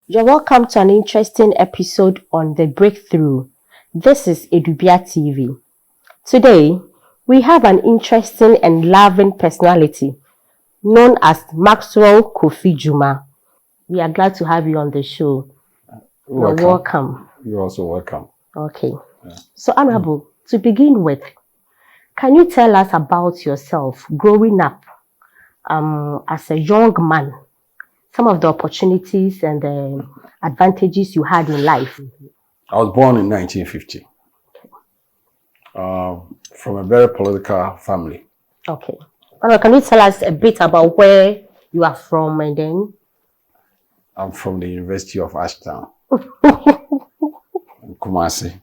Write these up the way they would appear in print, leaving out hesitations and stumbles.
You're welcome to an interesting episode on The Breakthrough. This is Edubia TV. Today, we have an interesting and loving personality known as Maxwell Kofi Jumah. We are glad to have you on the show. You're welcome. You're also welcome. Okay. Yeah. So, Honorable, to begin with, can you tell us about yourself growing up as a young man? Some of the opportunities and the advantages you had in life. I was born in 1950 from a very political family. Okay. Can you tell us a bit about where you are from and then? I'm from the University of Ashtown, in Kumasi.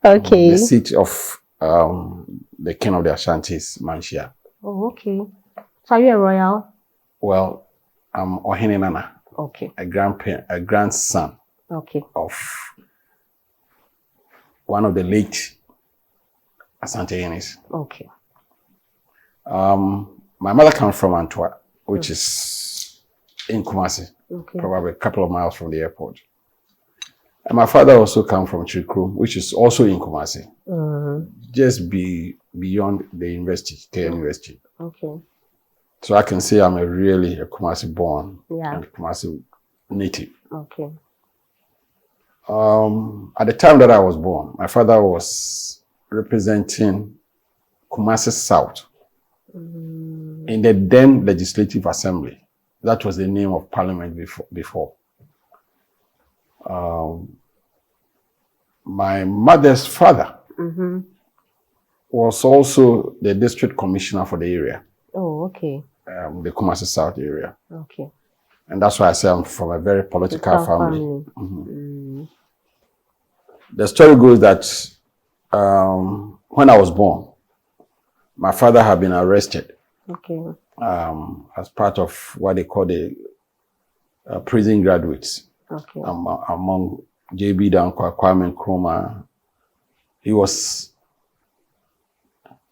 Okay. The seat of the King of the Ashantis, Manshia. Oh, okay. So are you a royal? Well, I'm Ohene Nana. Okay. A grandson. Okay. Of one of the late Asante Yenis. Okay. My mother comes from Antwerp, which is in Kumasi, probably a couple of miles from the airport. And my father also comes from Chikru, which is also in Kumasi, just beyond the university, KM University. Okay. So I can say I'm really a Kumasi born and Kumasi native. Okay. At the time that I was born, my father was representing Kumasi South in the then Legislative Assembly. That was the name of Parliament before. My mother's father was also the district commissioner for the area. Oh, okay. The Kumasi South area. Okay. And that's why I say I'm from a very political family. The story goes that when I was born, my father had been arrested as part of what they call the prison graduates. Among J.B. Dankwa, Kwame Nkrumah. He was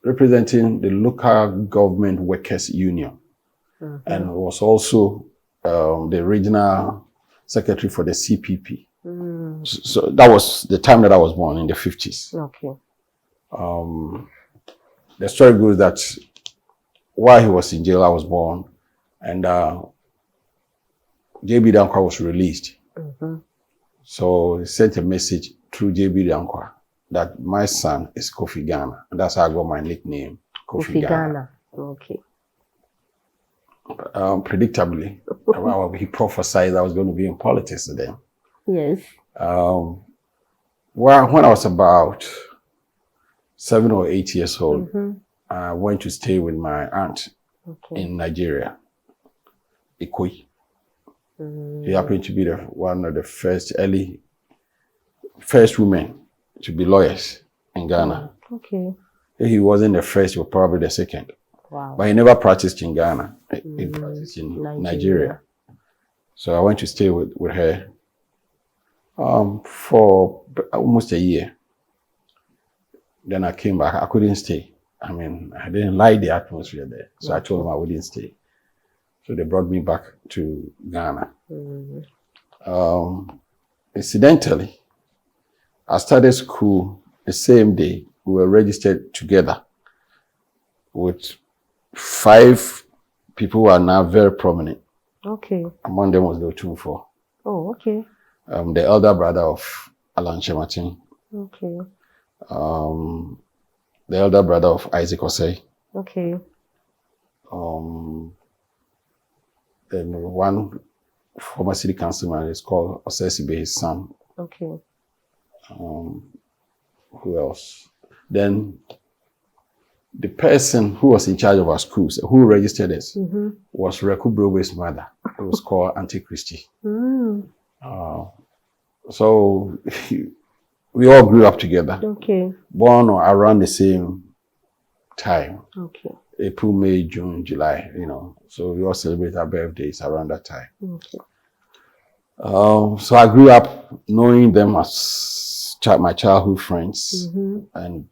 representing the local government workers union and was also the regional secretary for the CPP. So that was the time that I was born, in the 50s. Okay. The story goes that while he was in jail, I was born, and J.B. Dankwa was released. So he sent a message through J.B. Dankwa that my son is Kofi Ghana. And that's how I got my nickname, Kofi Ghana. Okay. Predictably, he prophesied I was going to be in politics then. Yes. Well, when I was about 7 or 8 years old, I went to stay with my aunt in Nigeria, Ikoyi. He happened to be one of the first women to be lawyers in Ghana. Okay. If he wasn't the first, he was probably the second. Wow. But he never practiced in Ghana. He practiced in Nigeria. So I went to stay with her for almost a year. Then I came back. I couldn't stay. I mean, I didn't like the atmosphere there. So I told them I wouldn't stay. So they brought me back to Ghana. Incidentally, I started school the same day. We were registered together with 5 people who are now very prominent. Okay. Among them was Lotumfo. Oh, okay. The elder brother of Alan Chematin. Okay. The elder brother of Isaac Osei. Okay. Then one former city councilman is called Osesibe, his son. Okay. Who else? Then the person who was in charge of our schools, who registered us, was Reku Browe's mother. It was called Auntie Christie. So we all grew up together. Okay. Born around the same time. Okay. April, May, June, July, So we all celebrate our birthdays around that time. Okay. So I grew up knowing them as my childhood friends. And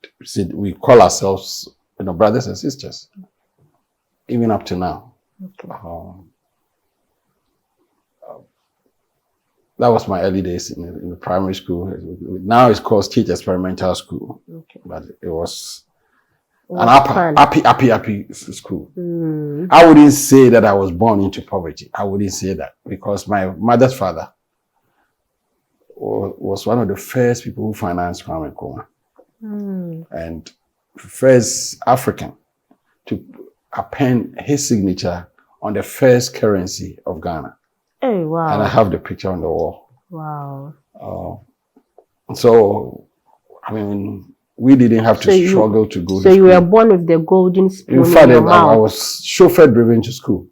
we call ourselves, brothers and sisters, even up to now. Okay. that was my early days in the primary school. Now it's called State Experimental School, Okay. but it was What an happy school. I wouldn't say that I was born into poverty. I wouldn't say that because my mother's father was one of the first people who financed Kwame Nkrumah. And first African to append his signature on the first currency of Ghana. Oh, wow. And I have the picture on the wall. Wow. So, I mean, we didn't have to struggle to go to school. So you were born with the golden spoon in your mouth. I was chauffeur driven to school.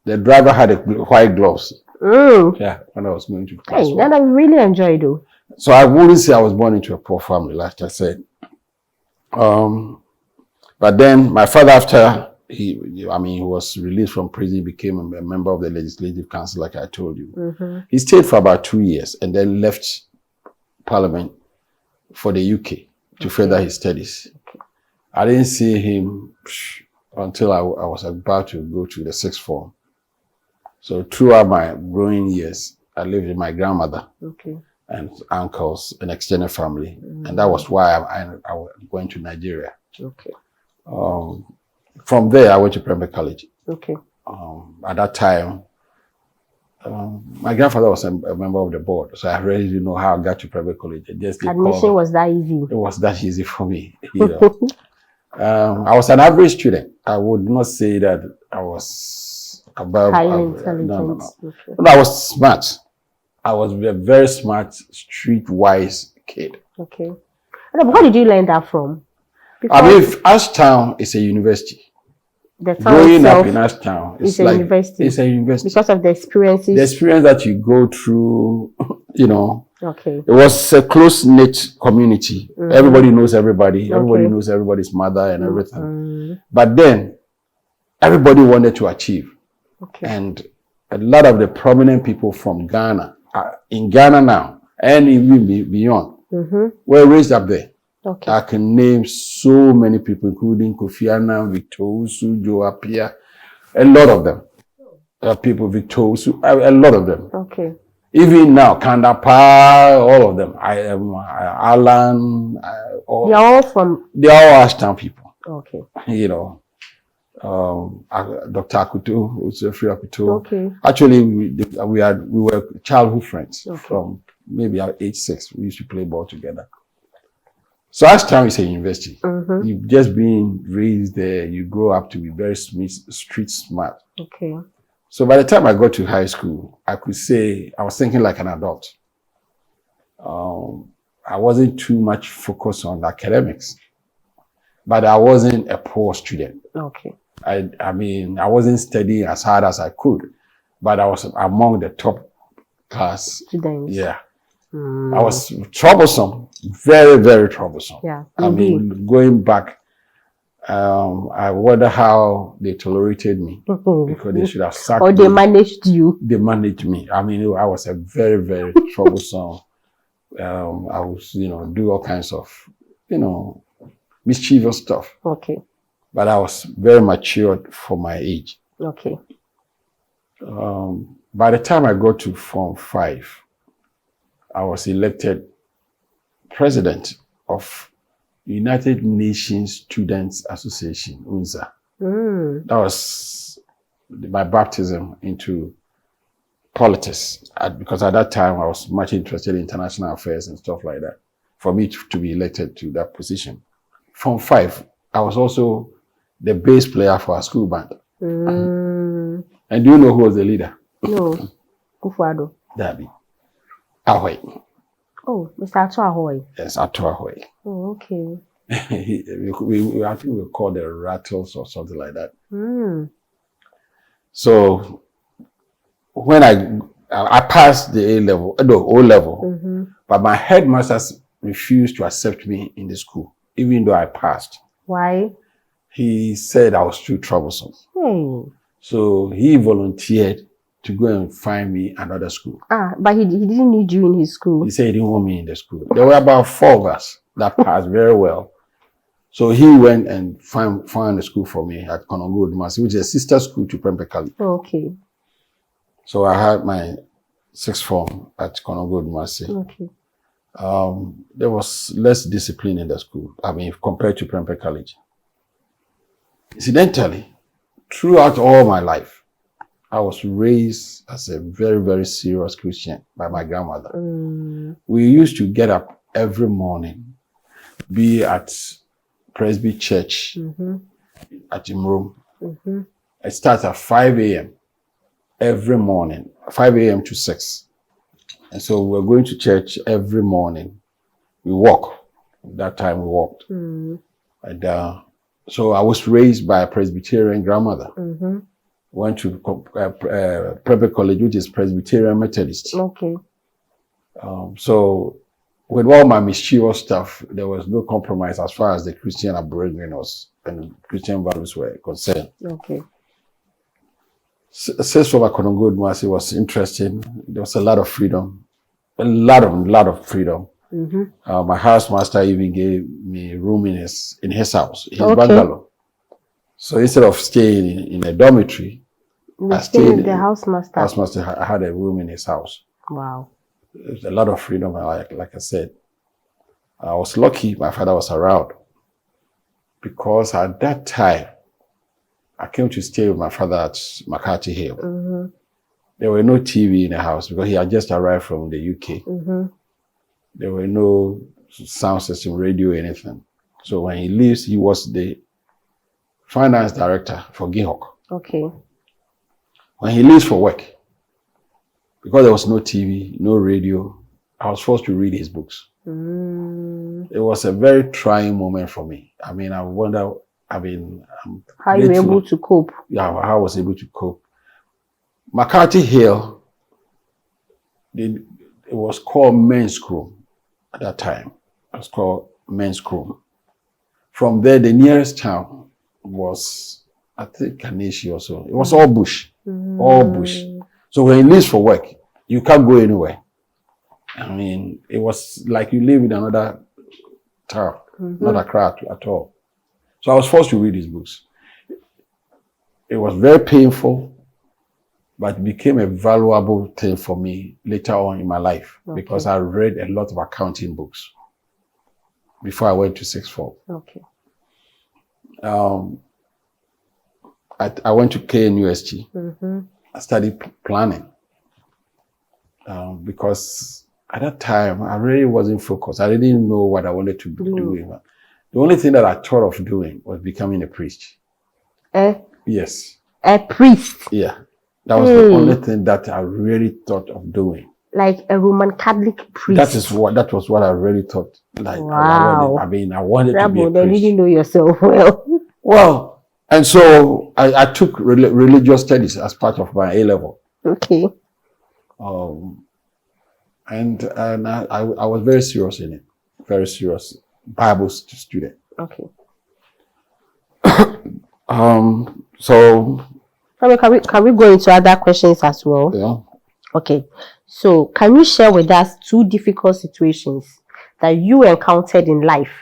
The driver had white gloves. Yeah, when I was going to class. Hey, that I really enjoyed though. So I wouldn't say I was born into a poor family, like I said. But then my father, after he was released from prison, became a member of the Legislative Council, like I told you. He stayed for about 2 years and then left Parliament for the UK to further his studies. I didn't see him until I was about to go to the sixth form. So throughout my growing years, I lived with my grandmother and uncles and extended family. And that was why I went to Nigeria. From there, I went to Premier College. At that time, my grandfather was a member of the board, so I really didn't know how I got to private college. Admission was that easy? It was that easy for me. You know. I was an average student. I would not say that I was above. Highly intelligent. No, I was smart. I was a very smart, streetwise kid. Okay. Where did you learn that from? Because I mean, Ashtown is a university. The town growing up in Ashtown is a university. It's a university. Because of the experiences. The experience that you go through, you know. Okay. It was a close-knit community. Everybody knows everybody. Everybody knows everybody's mother and everything. But then, everybody wanted to achieve. And a lot of the prominent people from Ghana, in Ghana now, and even beyond, were raised up there. I can name so many people, including Kofi, Victor Usu, Joe Apia, a lot of them. People, Victor Usu, a lot of them. Even now, Kandapa, all of them. Alan, they're all from. They're all Ashtown people. You know, Dr. Akuto, Usefri Akuto. Actually, we were childhood friends from maybe at age 6. We used to play ball together. So Ashtown is a university. You've just been raised there. You grow up to be very street smart. So by the time I got to high school, I could say I was thinking like an adult. I wasn't too much focused on academics, but I wasn't a poor student. I mean, I wasn't studying as hard as I could, but I was among the top class students. Yeah. I was troublesome, very, very troublesome. I mean, going back, I wonder how they tolerated me because they should have sacked me. Or they managed you. They managed me. I mean, I was a very, very troublesome. I was, do all kinds of, mischievous stuff. But I was very matured for my age. By the time I got to Form 5, I was elected president of United Nations Students Association, UNSA. That was my baptism into politics, because at that time I was much interested in international affairs and stuff like that, for me to be elected to that position. From 5, I was also the bass player for our school band. And do you know who was the leader? No, Kufuado. Dabi. Ahoy. Oh, Mr. Ato Ahoy. Yes, Ato Ahoy. Oh, okay. I think we call the Rattles or something like that. So when I passed the O level, but my headmasters refused to accept me in the school, even though I passed. Why? He said I was too troublesome. So he volunteered to go and find me another school. But he didn't need you in his school. He said he didn't want me in the school. There were about 4 of us that passed very well. So he went and found a school for me at Konongo Odumasi, which is a sister school to Prempeh College. Okay. So I had my sixth form at Konogo University. Okay. There was less discipline in the school. I mean, compared to Prempeh College. Incidentally, throughout all my life, I was raised as a very, very serious Christian by my grandmother. We used to get up every morning, be at Presby Church at Jumah. It starts at 5 a.m. every morning, 5 a.m. to 6. And so we were going to church every morning. We walk. That time we walked. And so I was raised by a Presbyterian grandmother. Went to Prempeh College, which is Presbyterian Methodist. Okay. So with all my mischievous stuff, there was no compromise as far as the Christian upbringing was and Christian values were concerned. Okay. Since from Konongo University was interesting, there was a lot of freedom, a lot of freedom. My housemaster even gave me a room in his house, his bungalow. So instead of staying in a dormitory, I stayed in the housemaster. Housemaster had a room in his house. Wow. There's a lot of freedom, like I said. I was lucky my father was around because at that time, I came to stay with my father at McCarthy Hill. There were no TV in the house because he had just arrived from the UK. There were no sound system, radio, anything. So when he leaves, he was the finance director for Gihok. Okay. When he leaves for work, because there was no TV, no radio, I was forced to read his books. It was a very trying moment for me. I mean, I wonder, how you were able to cope? Yeah, how I was able to cope. McCarthy Hill, it was called Men's Room at that time. It was called Men's Room. From there, the nearest town was, I think, Kaneshi or so. It was all bush. All bush. So when he leaves for work, you can't go anywhere. I mean, it was like you live in another town, not Accra at all. So I was forced to read his books. It was very painful, but it became a valuable thing for me later on in my life because I read a lot of accounting books before I went to sixth form. Okay. I went to KNUST. I studied planning because at that time, I really wasn't focused. I didn't know what I wanted to be doing. The only thing that I thought of doing was becoming a priest. Yes. A priest? Yeah. That was the only thing that I really thought of doing. Like a Roman Catholic priest? That was what I really thought. Like, wow. I wanted to be a priest. Then you didn't know yourself well. Well, and so I took religious studies as part of my A-level. Okay. And I was very serious in it. Very serious. Bible student. Okay. So can we go into other questions as well? Yeah. Okay. So can you share with us 2 difficult situations that you encountered in life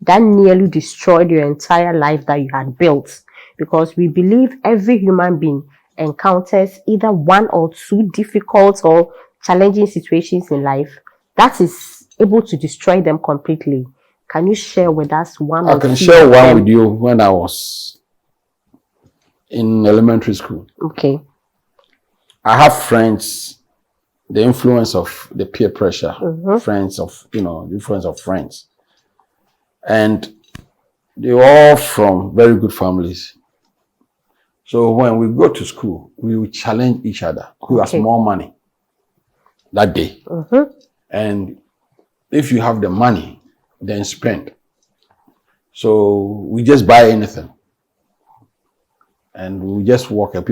that nearly destroyed your entire life that you had built? Because we believe every human being encounters either 1 or 2 difficult or challenging situations in life that is able to destroy them completely. Can you share with us one or two? I can share one with you when I was in elementary school. Okay. I have friends, the influence of the peer pressure, friends of, the influence of friends. And they were all from very good families. So when we go to school, we will challenge each other who has more money that day. And if you have the money, then spend. So we just buy anything. And we just walk and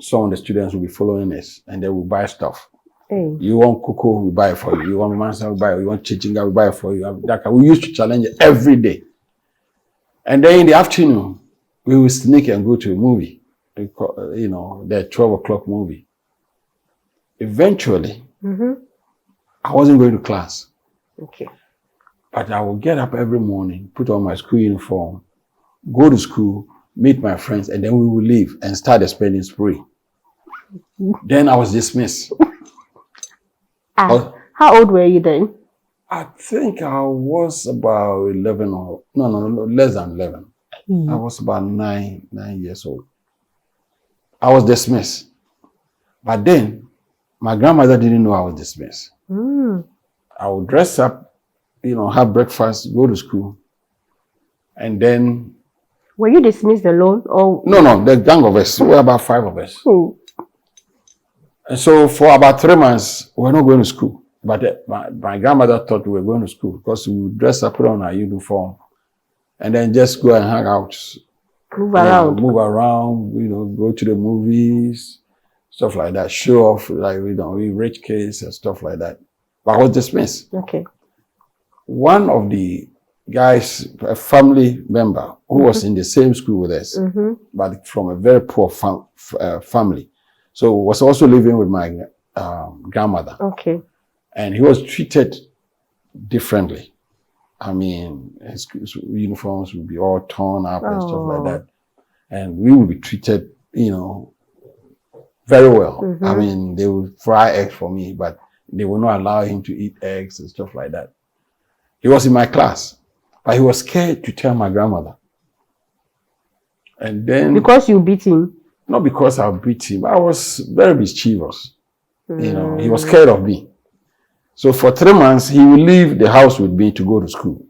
some of the students will be following us and they will buy stuff. You want cocoa, we buy it for you. You want mansa, we buy it. You want chichinga, we buy it for you. We used to challenge it every day. And then in the afternoon, we will sneak and go to a movie. The 12 o'clock movie. Eventually, I wasn't going to class. Okay. But I would get up every morning, put on my school uniform, go to school, meet my friends, and then we would leave and start a spending spree. Then I was dismissed. How old were you then? I think I was about 11 or no, less than 11. I was about 9 years old. I was dismissed. But then my grandmother didn't know I was dismissed. I would dress up, have breakfast, go to school. And then... Were you dismissed alone? Or No, the gang of us. We were about 5 of us. And so for about 3 months, we were not going to school. But my grandmother thought we were going to school because we would dress up, put on our uniform, and then just go and hang out. Move around, go to the movies, stuff like that. Show off, like, we rich kids and stuff like that. But I was dismissed. Okay. One of the guys, a family member who was in the same school with us, but from a very poor family. So was also living with my grandmother. Okay. And he was treated differently. I mean, his uniforms would be all torn up and stuff like that. And we would be treated, very well. I mean, they would fry eggs for me, but they would not allow him to eat eggs and stuff like that. He was in my class, but he was scared to tell my grandmother. And then... Because you beat him? Not because I beat him. I was very mischievous. He was scared of me. So for 3 months, he would leave the house with me to go to school.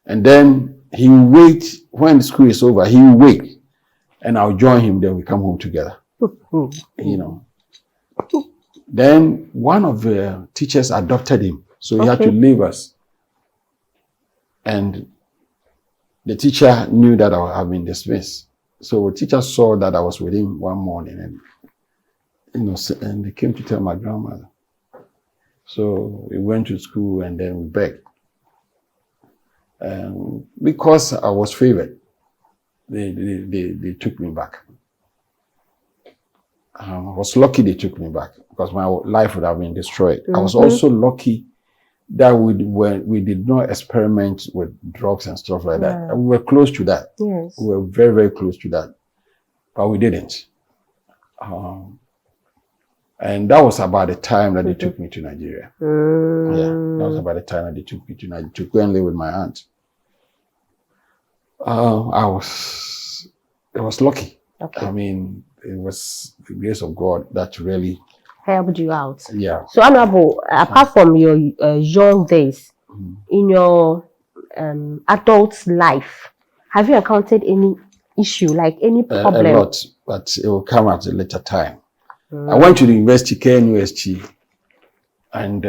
And then he would wait. When the school is over, he would wait. And I'll join him. Then we come home together. Then one of the teachers adopted him. So he had to leave us. And the teacher knew that I had been dismissed. So the teacher saw that I was with him one morning. And, and they came to tell my grandmother. So we went to school and then we begged. Because I was favored, they took me back. I was lucky they took me back because my life would have been destroyed. I was also lucky that we did not experiment with drugs and stuff like that. We were close to that. Yes. We were very, very close to that. But we didn't. And that was about the time that they took me to Nigeria. Yeah, that was about the time that they took me to Nigeria to go and live with my aunt. It was lucky. Okay. I mean, it was the grace of God that really helped you out. Yeah. So, Honorable, apart from your young days, in your adult life, have you encountered any issue, like any problem? A lot, but it will come at a later time. I went to the university, KNUST, and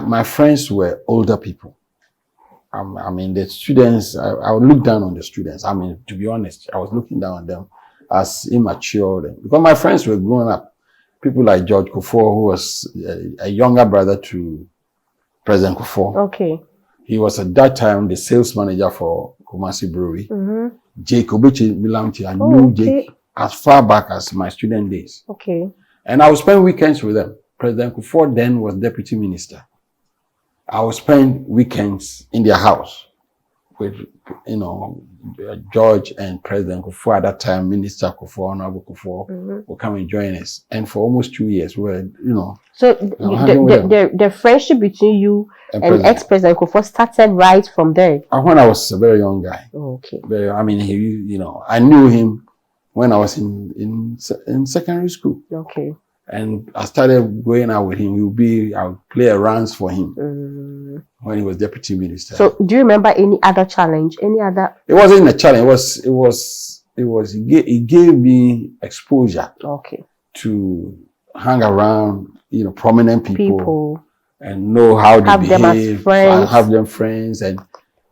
my friends were older people. I mean, the students, I would look down on the students. I mean, to be honest, I was looking down on them as immature. Because my friends were growing up. People like George Kofi, who was a younger brother to President Kofi. Okay. He was at that time the sales manager for Kumasi Brewery. Jake Obechi Milamti, I knew Jake as far back as my student days. Okay. And I would spend weekends with them. President Kofi then was deputy minister. I would spend weekends in their house with, George and President Kofi at that time, Minister Kofi, Honorable Kofi, will come and join us. And for almost 2 years, we were, So the friendship between you and ex-President Kofi started right from there? When I was a very young guy. Okay. I mean, I knew him when I was in secondary school. Okay. And I started going out with him. I would play rounds for him when he was deputy minister. So, do you remember any other challenge? Any other? It wasn't a challenge. It gave me exposure. Okay. To hang around, prominent people and know how they behave, them as friends. And have them friends, and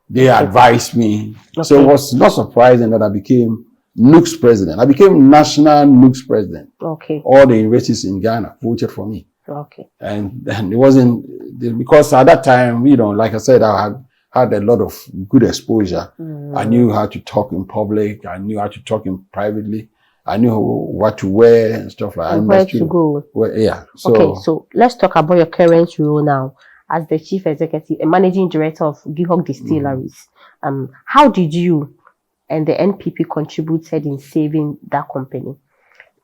they advised me. Okay. So it was not surprising that I became NUC's president. I became national NUC's president. Okay. All the universities in Ghana voted for me. Okay. And it wasn't because at that time, like I said, I had a lot of good exposure. I knew how to talk in public. I knew how to talk privately. I knew what to wear and stuff like that. And where to go. Yeah. So let's talk about your current role now as the chief executive and managing director of Gihog Distilleries. How did you and the NPP contributed in saving that company?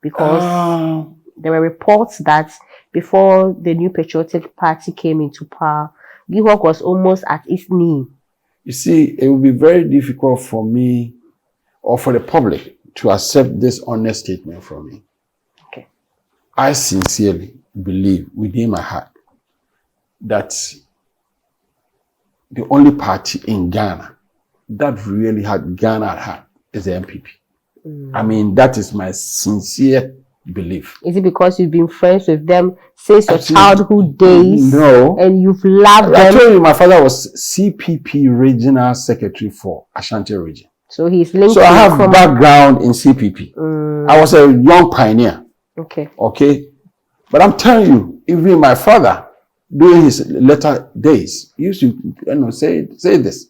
Because there were reports that before the New Patriotic Party came into power, Gihok was almost at its knee. You see, it would be very difficult for me or for the public to accept this honest statement from me. Okay. I sincerely believe within my heart that the only party in Ghana that really had Ghana at heart is the MPP. I mean, that is my sincere belief. Is it because you've been friends with them since your childhood days? No. And you've loved them? I told you my father was CPP regional secretary for Ashanti region. So he's linked. So I have background in CPP. I was a young pioneer. Okay. Okay. But I'm telling you, even my father, during his later days, he used to say this.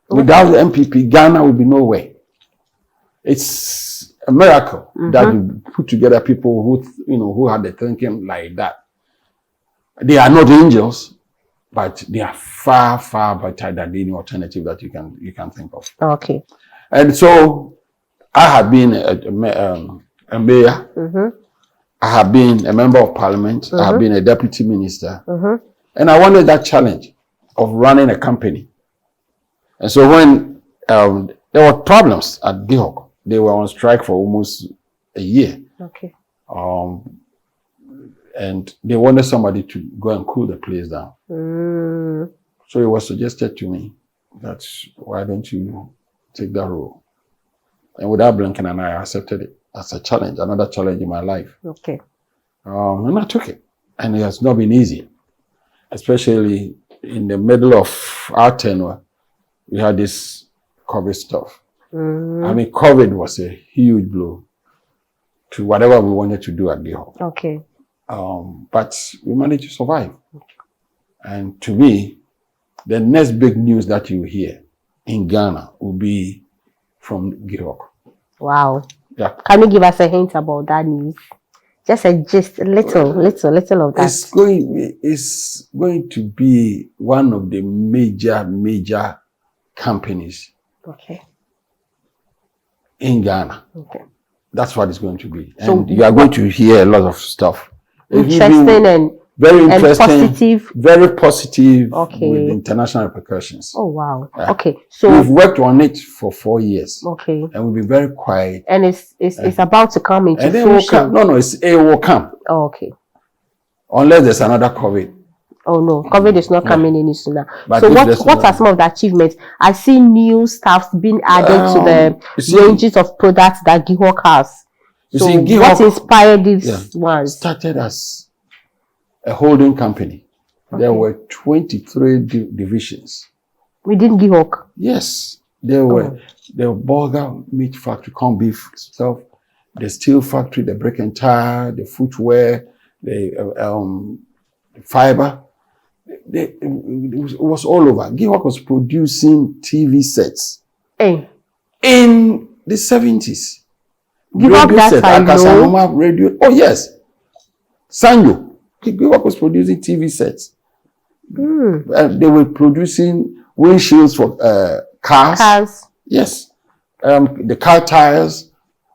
Without the MPP, Ghana would be nowhere. It's a miracle that you put together people who had the thinking like that. They are not angels, but they are far, far better than any alternative that you can think of. Okay. And so I have been a mayor. I have been a member of parliament. I have been a deputy minister. And I wanted that challenge of running a company. And so when there were problems at Gihok, they were on strike for almost a year. Okay. And they wanted somebody to go and cool the place down. So it was suggested to me that why don't you take that role? And without blinking an eye, I accepted it as a challenge, another challenge in my life. Okay. And I took it. And it has not been easy, especially in the middle of our tenure. We had this COVID stuff. I mean, COVID was a huge blow to whatever we wanted to do at Gihok. Okay. But we managed to survive. And to me, the next big news that you hear in Ghana will be from Gihok. Wow. Yeah. Can you give us a hint about that news? Just a little of that. It's going to be one of the major companies. Okay. In Ghana. Okay. That's what it's going to be. And So you are going to hear a lot of stuff. Interesting and very interesting, and positive. Very positive. Okay. With international repercussions. Oh wow. Yeah. Okay. So we've worked on it for 4 years. Okay. And we've been very quiet. And it's about to come into fruition. It will come. Oh, okay. Unless there's another COVID. Oh no, COVID is not coming any sooner. But so what are some of the achievements? I see new staffs being added to the ranges of products that Gihok has. Gihok, what inspired these ones? Started as a holding company. Okay. There were 23 divisions. Within Gihok? Yes. There were the burger meat factory, corned beef stuff, the steel factory, the brick and tire, the footwear, the fiber. It was all over. Gihok was producing TV sets in the 70s. Gihok that I know. Radio. Oh yes, Sanyo. Gihok was producing TV sets. They were producing windshields for cars. Yes, the car tires,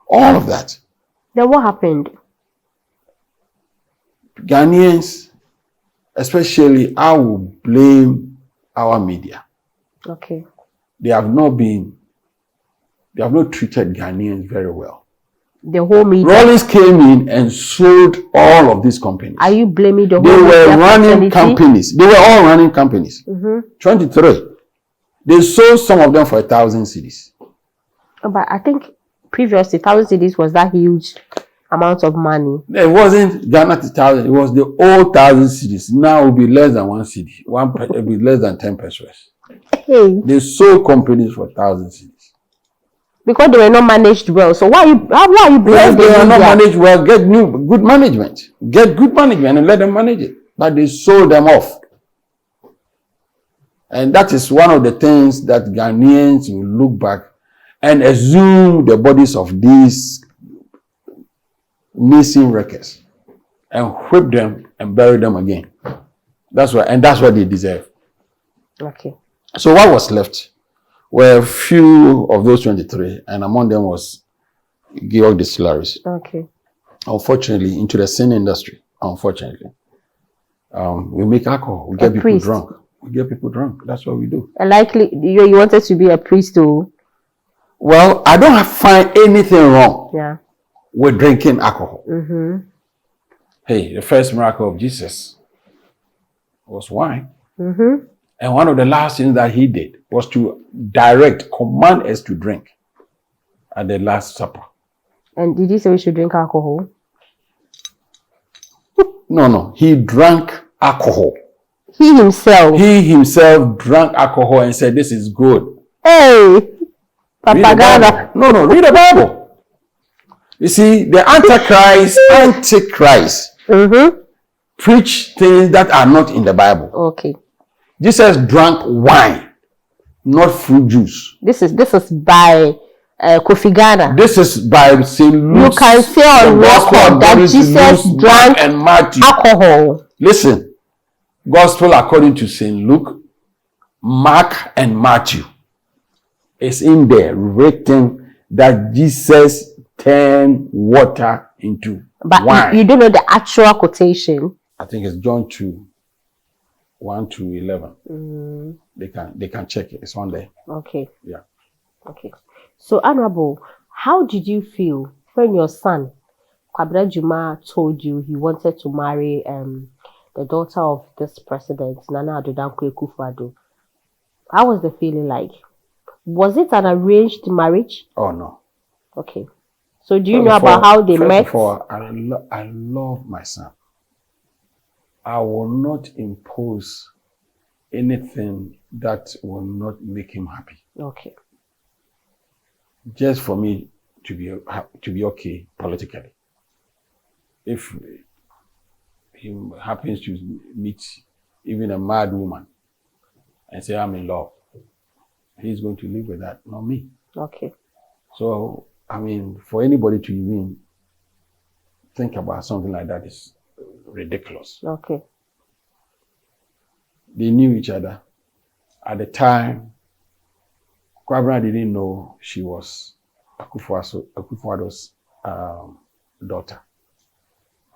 all of that. Then what happened? Ghanaians, especially, I will blame our media. Okay. They have not treated Ghanaians very well. The whole media. Rollins came in and sold all of these companies. Are you blaming the whole media? They were running companies. They were all running companies. 23. They sold some of them for 1,000 cedis. Oh, but I think previously 1,000 cedis was that huge amount of money. It wasn't Ghana to 1,000. It was the old 1,000 cedis. Now it will be less than 1 cedi. It will be less than 10 pesos. Hey. They sold companies for 1,000 cedis. Because they were not managed well. So how are you blaming them? They are not managed well. Get good management. Get good management and let them manage it. But they sold them off. And that is one of the things that Ghanaians will look back and assume the bodies of these missing wreckers and whip them and bury them again. That's what they deserve. Okay. So what was left were a few of those 23, and among them was Gihok Distilleries. Okay. unfortunately, into the sin industry. Unfortunately, we make alcohol. We get people drunk. We get people drunk. That's what we do. Likely, you wanted to be a priest too. Well, I don't find anything wrong. Yeah. With drinking alcohol. Mm-hmm. Hey, the first miracle of Jesus was wine. Mm-hmm. And one of the last things that he did was to command us to drink at the Last Supper. And did he say we should drink alcohol? No. He drank alcohol. He himself drank alcohol and said, this is good. Hey! Propaganda. No, read the Bible. You see, the Antichrist preach things that are not in the Bible. Okay. Jesus drank wine, not fruit juice. This is by Kofi Ghana. This is by St. Luke. You can say on record that Jesus drank and Matthew. Alcohol. Listen, Gospel according to St. Luke, Mark, and Matthew. It's in there written that Jesus turned water into wine. You don't know the actual quotation. I think it's John 2, 1 to 11. They can check it. It's on there. Okay. Yeah. Okay. So, Honorable, how did you feel when your son, Jumah, told you he wanted to marry the daughter of this president, Nana Addo Dankwa Akufo-Addo? How was the feeling like? Was it an arranged marriage? Oh, no. Okay. So do you know about how they met? First of all, I love my son. I will not impose anything that will not make him happy. Okay. Just for me to be okay politically. If he happens to meet even a mad woman and say, I'm in love, he's going to live with that, not me. Okay. So, I mean, for anybody to even think about something like that is ridiculous. Okay. They knew each other. At the time, Kwabena didn't know she was Akufo-Addo's daughter.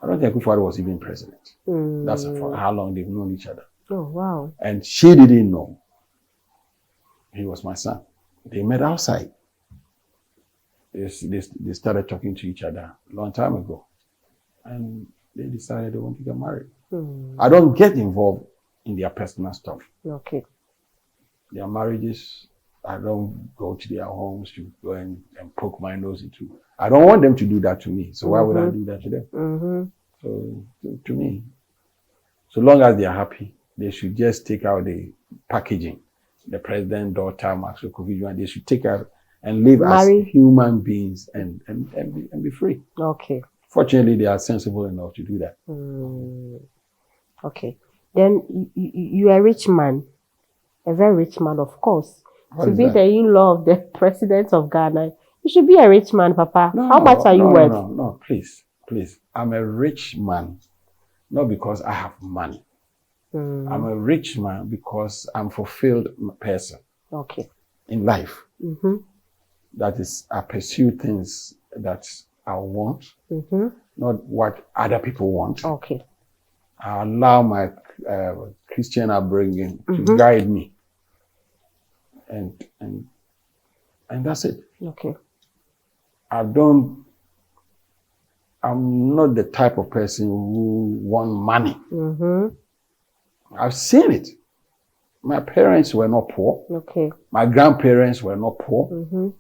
I don't think Akufo-Addo was even president. That's how long they've known each other. Oh, wow. And she didn't know he was my son. They met outside. They started talking to each other a long time ago. And they decided they want to get married. I don't get involved in their personal stuff. Okay. Their marriages, I don't go to their homes to go and poke my nose into. I don't want them to do that to me. So why would I do that to them? So to me, so long as they are happy, they should just take out the packaging. The president, daughter, Maxwell, Kofi, and they should take out and live as human beings and be free. Okay. Fortunately, they are sensible enough to do that. Okay. Then you are a rich man, a very rich man, of course. To be the in-law of the president of Ghana, you should be a rich man, Papa. How much are you worth? No, please. I'm a rich man, not because I have money. I'm a rich man because I'm a fulfilled person. Okay. In life. That is, I pursue things that I want, not what other people want. Okay. I allow my Christian upbringing to guide me. And that's it. Okay. I'm not the type of person who want money. I've seen it. My parents were not poor. Okay. My grandparents were not poor.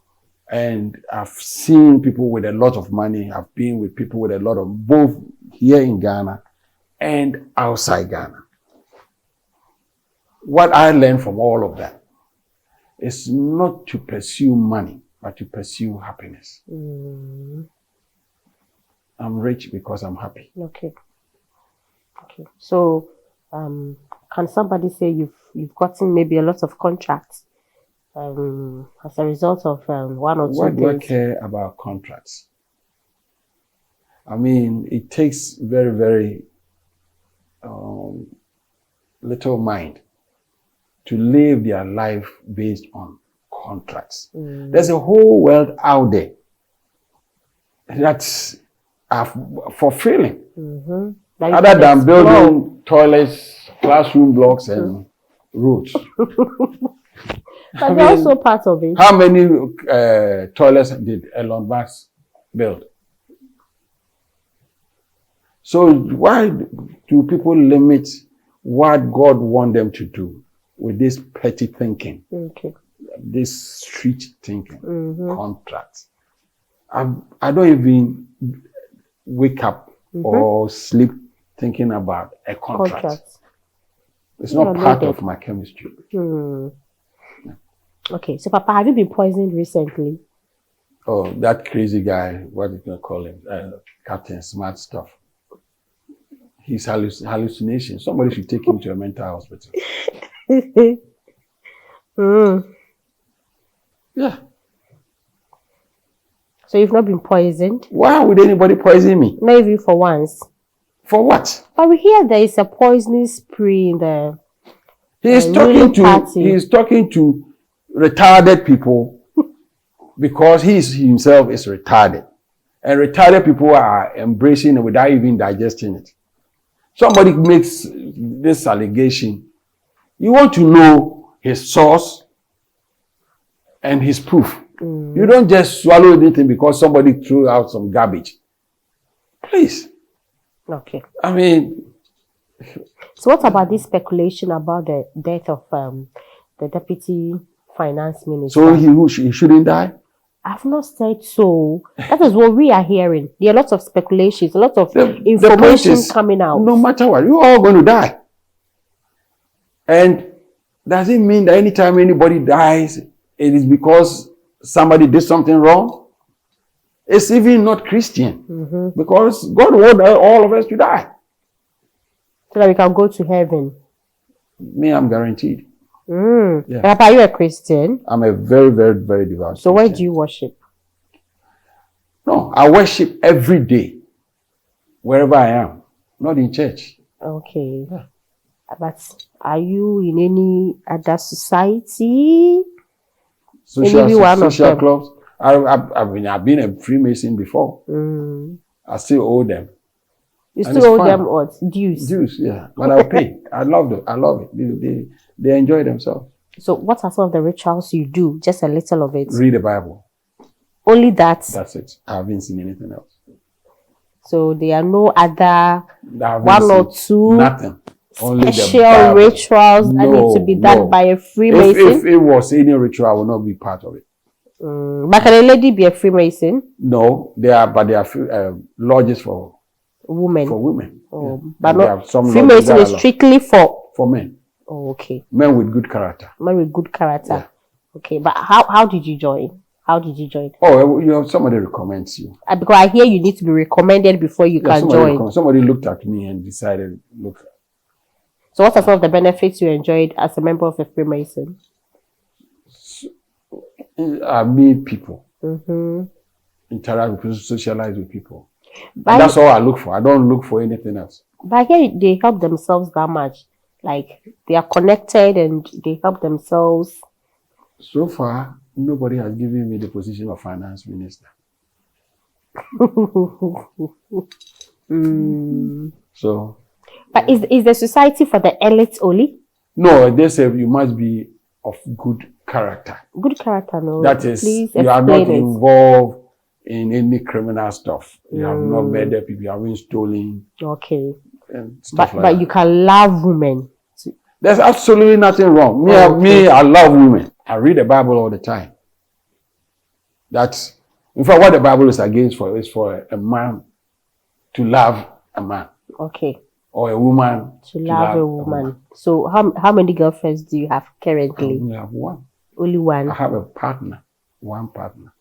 And I've seen people with a lot of money. I've been with people with a lot of, both here in Ghana and outside Ghana. What I learned from all of that is not to pursue money, but to pursue happiness. I'm rich because I'm happy. Okay. Okay. So, can somebody say you've gotten maybe a lot of contracts as a result of one or two What things? do I care about contracts? I mean, it takes very, very little mind to live their life based on contracts. There's a whole world out there that are fulfilling. That you Other can than explore. building toilets, classroom blocks, and roads. But they're also part of it. How many toilets did Elon Musk build? So why do people limit what God wants them to do with this petty thinking, Okay. this street thinking, contracts? I don't even wake up or sleep thinking about a contract. It's not part of my chemistry. Okay, so Papa, have you been poisoned recently? Oh, that crazy guy, what are you going to call him? Captain Smart Stuff. His hallucination. Somebody should take him to a mental hospital. Yeah. So you've not been poisoned? Why would anybody poison me? Not even for once. For what? But we hear there is a poisoning spree in the He's talking to retarded people because he himself is retarded. And retarded people are embracing it without even digesting it. Somebody makes this allegation. You want to know his source and his proof. You don't just swallow anything because somebody threw out some garbage. Please. Okay. I mean... So what about this speculation about the death of the deputy finance minister? So he shouldn't die? I've not said so. That is what we are hearing. There are lots of speculations, a lot of information coming out. No matter what, you're all going to die. And does it mean that anytime anybody dies, it is because somebody did something wrong? It's even not Christian. Because God wanted all of us to die. So that we can go to heaven. Me, I'm guaranteed. Yeah. Papa, are you a Christian? I'm a very, very, very devout So Christian. where do you worship? No, I worship every day. Wherever I am. Not in church. Okay. Yeah. But are you in any other society? Social clubs? I've been a Freemason before. I still owe them. You still owe them what? Dues? Dues, yeah. But I'll pay. I love it. They enjoy themselves. So what are some of the rituals you do? Just a little of it. Read the Bible. Only that? That's it. I haven't seen anything else. So there are no other one or two nothing. Only special rituals that need to be done by a Freemason? If it was any ritual, I will not be part of it. But can a lady be a Freemason? No, they are lodges for women. For women. Oh, but not Freemason is strictly for men. Oh, okay. Men with good character. Men with good character. Yeah. Okay, but how did you join? How did you join? Oh, somebody recommends you. Because I hear you need to be recommended before you can join. Somebody looked at me and decided, look. So what are some of the benefits you enjoyed as a member of a Freemason? I meet people. Interact with people, socialize with people. That's all I look for. I don't look for anything else. But I hear they help themselves that much. Like, they are connected and they help themselves. So far, nobody has given me the position of finance minister. So. But is the society for the elite only? No, they say you must be of good character. Good character, no. That is, you are not involved in any criminal stuff. You have not murdered people, you haven't stolen. Okay. And stuff but you can love women. There's absolutely nothing wrong. Me, I love women. I read the Bible all the time. That's, in fact, what the Bible is against is for a man to love a man. Okay. Or a woman to love a woman. So how many girlfriends do you have currently? I only have one. Only one? I have a partner. One partner.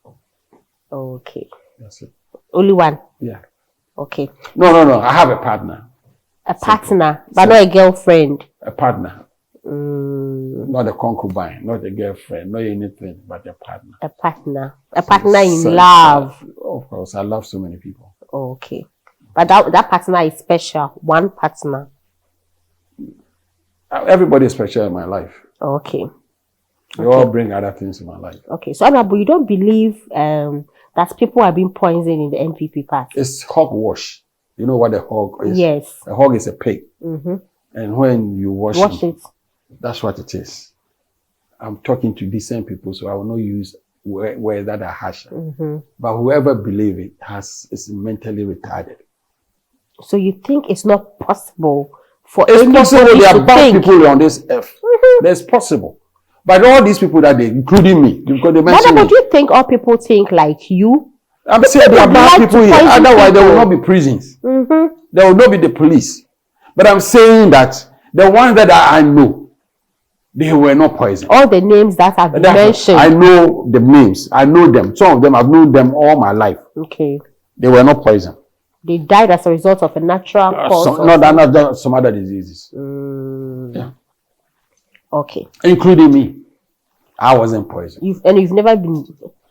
Okay. That's it. Only one? Yeah. Okay. No. I have a partner. A partner, but not a girlfriend. A partner. Not a concubine, not a girlfriend, not anything, but a partner. A partner. A partner in love. Of course, I love so many people. Okay. But that partner is special. One partner. Everybody is special in my life. Okay. They all bring other things in my life. Okay, so Honorable, you don't believe that people are being poisoned in the NPP party? It's hogwash. You know what a hog is? Yes. A hog is a pig. And when you wash it, that's what it is. I'm talking to decent people, so I will not use words that are harsh. But whoever believes it is mentally retarded. So you think it's not possible for it's possible there are bad people on this earth. It's possible. But all these people that they, including me, because they mentioned but do you think all people think like you? I'm saying there are bad people here. Otherwise, there will not be prisons. There will not be the police. But I'm saying that the ones that I know, they were not poisoned. All the names that have been mentioned. I know the names. I know them. Some of them, I've known them all my life. Okay. They were not poisoned. They died as a result of a natural cause. Some other diseases. Yeah. Okay. Including me. I wasn't poisoned. You've never been...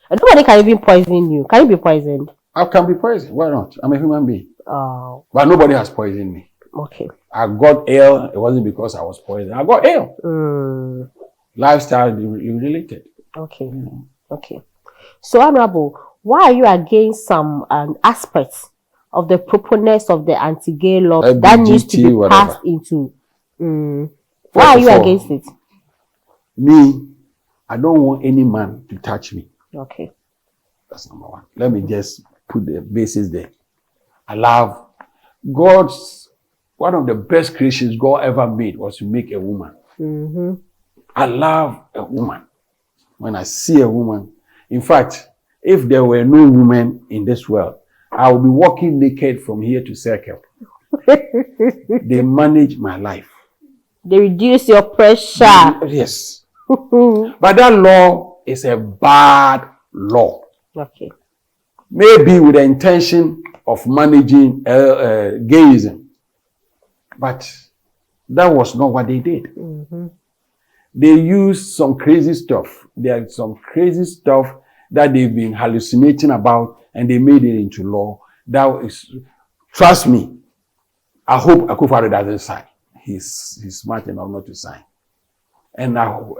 Nobody can even poison you. Can you be poisoned? I can be poisoned. Why not? I'm a human being. Oh. But nobody has poisoned me. Okay. I got ill. It wasn't because I was poisoned. I got ill. Lifestyle related. Okay. Okay. So, Honorable, why are you against some aspects of the proponents of the anti-gay law that needs to be passed into? Why are you against it? Me, I don't want any man to touch me. Okay. That's number one. Let me just put the basis there. I love God's, one of the best creations God ever made was to make a woman. I love a woman. When I see a woman, in fact, if there were no women in this world, I would be walking naked from here to Circle. They manage my life. They reduce your pressure. Yes. But that law is a bad law. Okay. Maybe with the intention of managing gayism. But that was not what they did. They used some crazy stuff. There's some crazy stuff that they've been hallucinating about and they made it into law. That is, trust me, I hope Kofi doesn't sign. He's smart enough not to sign. And now,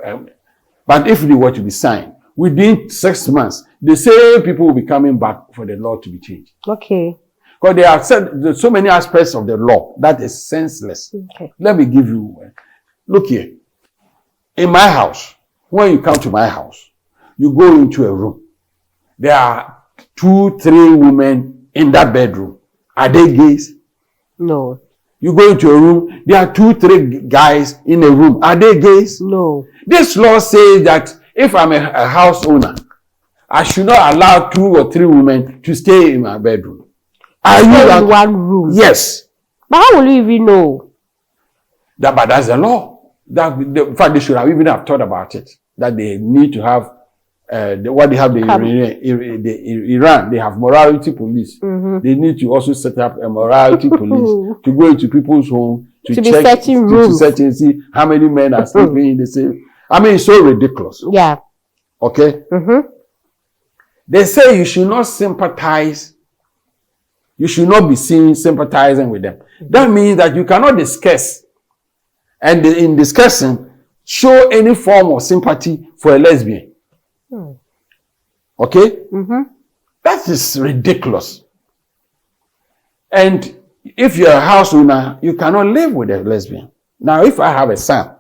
but if they were to be signed, within 6 months, the same people will be coming back for the law to be changed. Okay. Because there are so many aspects of the law that is senseless. Okay. Let me give you, look here. In my house, when you come to my house, you go into a room. There are 2, 3 women in that bedroom. Are they gays? No. You go into a room, there are 2, 3 guys in a room. Are they gays? No. This law says that if I'm a house owner, I should not allow 2 or 3 women to stay in my bedroom. Are you in one room? Yes. But how will you even know? But that's the law. In fact, they should have even have thought about it. That they need to have what they have Iran, they have morality police. They need to also set up a morality police to go into people's homes to check, be searching rooms, to search and see how many men are sleeping in the same. I mean, it's so ridiculous. Yeah. Okay. They say you should not sympathize. You should not be seen sympathizing with them. That means that you cannot discuss, and in discussing, show any form of sympathy for a lesbian. Okay? That is ridiculous. And if you're a house owner, you cannot live with a lesbian. Now, if I have a son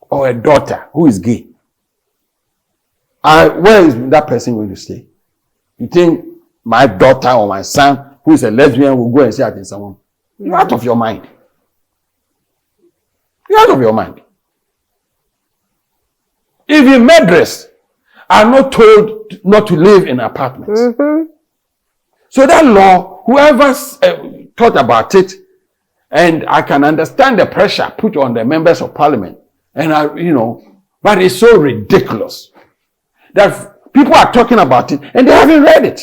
or a daughter who is gay, where is that person going to stay? You think my daughter or my son who is a lesbian will go and say that in someone? You're out of your mind. You're out of your mind. Even murderers are not told not to live in apartments. So that law, whoever thought about it, and I can understand the pressure put on the members of parliament, and but it's so ridiculous that people are talking about it and they haven't read it.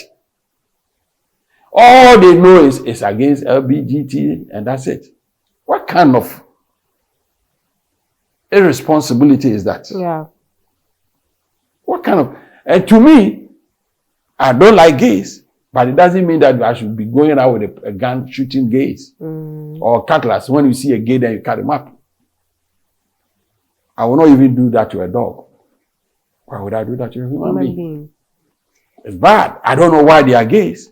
All they know is it's against LGBT and that's it. What kind of irresponsibility is that? Yeah. What kind of... And to me, I don't like gays, but it doesn't mean that I should be going out with a gun shooting gays or cutlass. When you see a gay, then you cut him up. I will not even do that to a dog. Why would I do that to a human being? It's bad. I don't know why they are gays.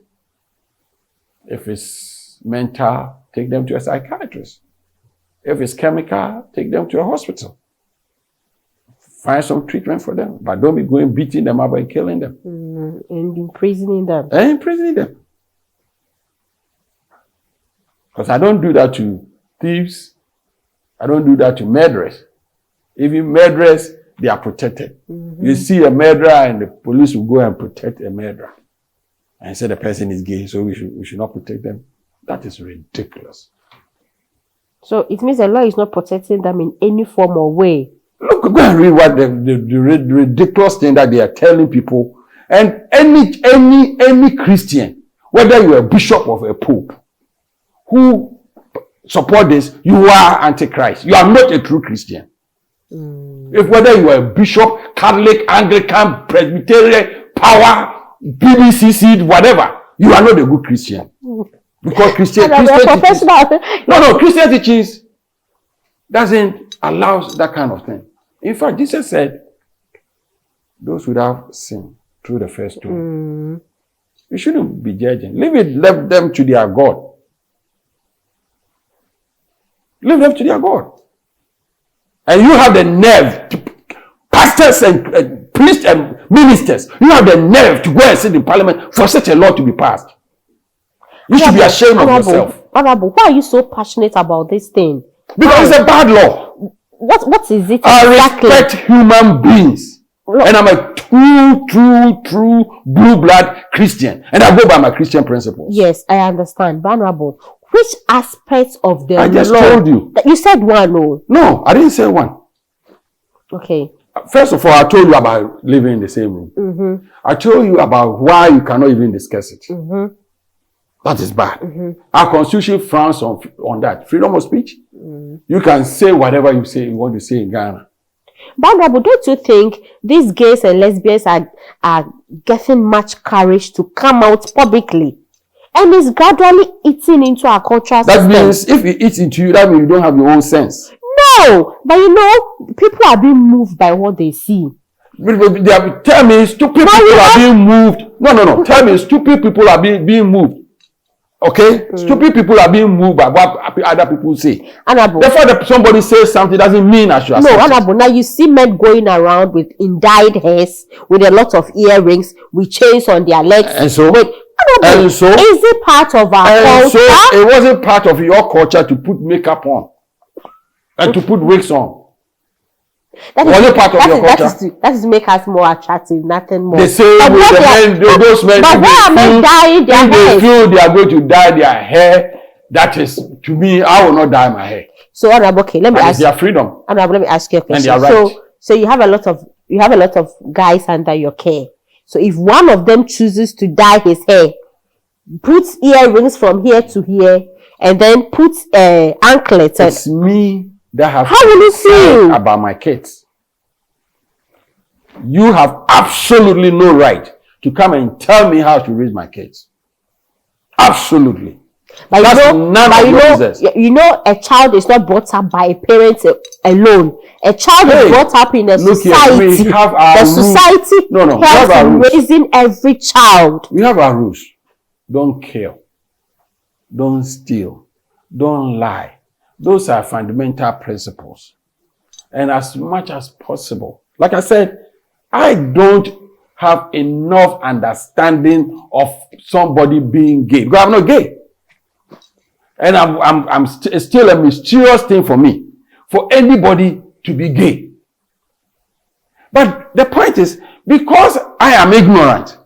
If it's mental, take them to a psychiatrist. If it's chemical, take them to a hospital. Find some treatment for them. But don't be going beating them up and killing them. And imprisoning them. Because I don't do that to thieves. I don't do that to murderers. Even murderers, they are protected. You see a murderer and the police will go and protect a murderer. And say the person is gay, so we should not protect them. That is ridiculous. So it means the law is not protecting them in any form or way. Look, go and read what the ridiculous thing that they are telling people. And any Christian, whether you're a bishop or a pope, who support this, you are antichrist. You are not a true Christian. If whether you are a bishop, Catholic, Anglican, Presbyterian, Power, BBCC, whatever, you are not a good Christian. Because Christian teachings doesn't allow that kind of thing. In fact, Jesus said, those without sin through the first two. You shouldn't be judging. Leave them to their God. Leave them to their God. And you have the nerve to, pastors and priests and ministers, you have the nerve to go and sit in parliament for such a law to be passed. You should be ashamed of yourself. Honorable, why are you so passionate about this thing? Because it's a bad law. What is it I exactly? respect human beings. And I'm a true blue blood Christian. And I go by my Christian principles. Yes, I understand. But honorable, which aspects of the law? I just told you. You said one, no? No, I didn't say one. Okay. First of all, I told you about living in the same room. I told you about why you cannot even discuss it. That is bad. Our constitution frowns on that. Freedom of speech. You can say whatever you want to say in Ghana. But don't you think these gays and lesbians are getting much courage to come out publicly? And it's gradually eating into our cultural system. That means if it eats into you, that means you don't have your own sense. No, but you know, people are being moved by what they see. Tell me, stupid people are being moved. No. Tell me, stupid people are being moved. Okay? Stupid people are being moved by what other people say. Therefore, that somebody says something doesn't mean I should accept it. No, now you see men going around with dyed hairs, with a lot of earrings, with chains on their legs. And so? Is it part of our culture? So it wasn't part of your culture to put makeup on and to put wigs on. Was it part of your culture? That is to make us more attractive, nothing more. They say those men, but why are men dyeing their hair? If they feel they are going to dye their hair, that is, to me, I will not dye my hair. So, okay, let me ask. It's their freedom. Let me ask you a question. And they are right. So you have a lot of guys under your care. So if one of them chooses to dye his hair, puts earrings from here to here, and then puts anklets. It's me that have how will you feel about my kids. You have absolutely no right to come and tell me how to raise my kids. Absolutely. But you know, a child is not brought up by a parent alone. A child is brought up in a society. We have our rules. Society helps in raising every child. We have our rules. Don't kill. Don't steal. Don't lie. Those are fundamental principles. And as much as possible, like I said, I don't have enough understanding of somebody being gay because I'm not gay. And it's still a mysterious thing for me, for anybody to be gay. But the point is, because I am ignorant,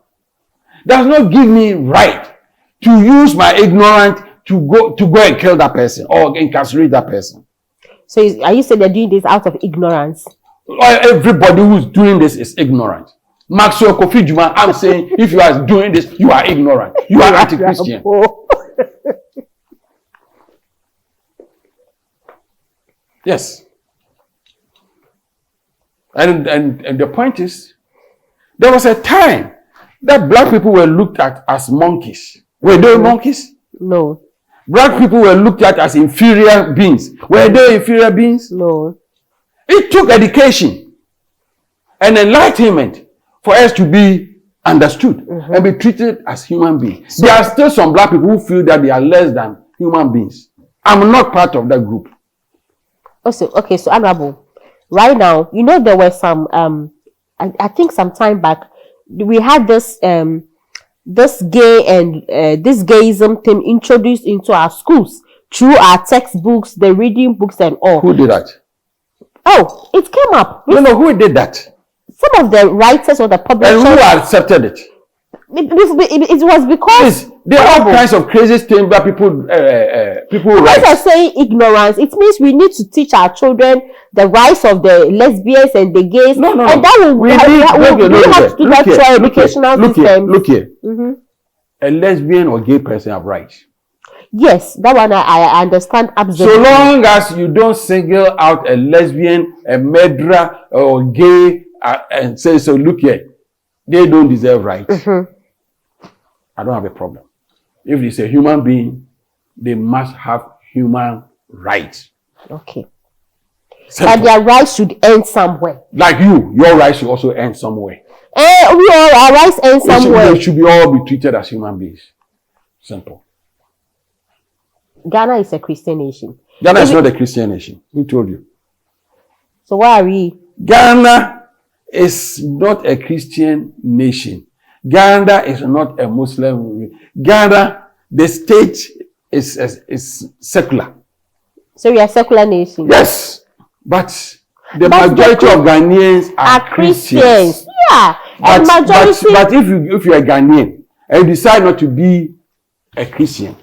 does not give me right to use my ignorance to go and kill that person or incarcerate that person. So are you saying they're doing this out of ignorance? Everybody who's doing this is ignorant. Maxwell, Kofi, Jumah, I'm saying if you are doing this, you are ignorant. You are anti-Christian. Yes. And the point is, there was a time that black people were looked at as monkeys. Were they monkeys? No. Black people were looked at as inferior beings. Were they inferior beings? No. It took education and enlightenment for us to be understood and be treated as human beings. There are still some black people who feel that they are less than human beings. I'm not part of that group. Also, okay, so Honorable, right now, you know, there were some I think some time back we had this this gay and this gayism thing introduced into our schools through our textbooks, the reading books and all. Who did that? Oh, it came up. No, who did that? Some of the writers or the publishers. And who accepted it? It was because there are all kinds of crazy things that people write. When I say ignorance, it means we need to teach our children the rights of the lesbians and the gays. No. And that will we have to do that through our educational system. Look here. A lesbian or gay person have rights. Yes, that one I understand absolutely. So long as you don't single out a lesbian, a murderer, or gay, and say, so look here, they don't deserve rights. I don't have a problem. If it's a human being, they must have human rights. Okay. Simple. But their rights should end somewhere. Like you, your rights should also end somewhere. Our rights end somewhere. They should be all be treated as human beings. Simple. Ghana is a Christian nation. Ghana is not a Christian nation. Who told you? So why are we? Ghana is not a Christian nation. Ghana is not a Muslim. Ghana, the state is secular. So we are a secular nation. Yes, but the majority of Ghanaians are Christians. Yeah, and majority. But if you are Ghanaian and you decide not to be a Christian,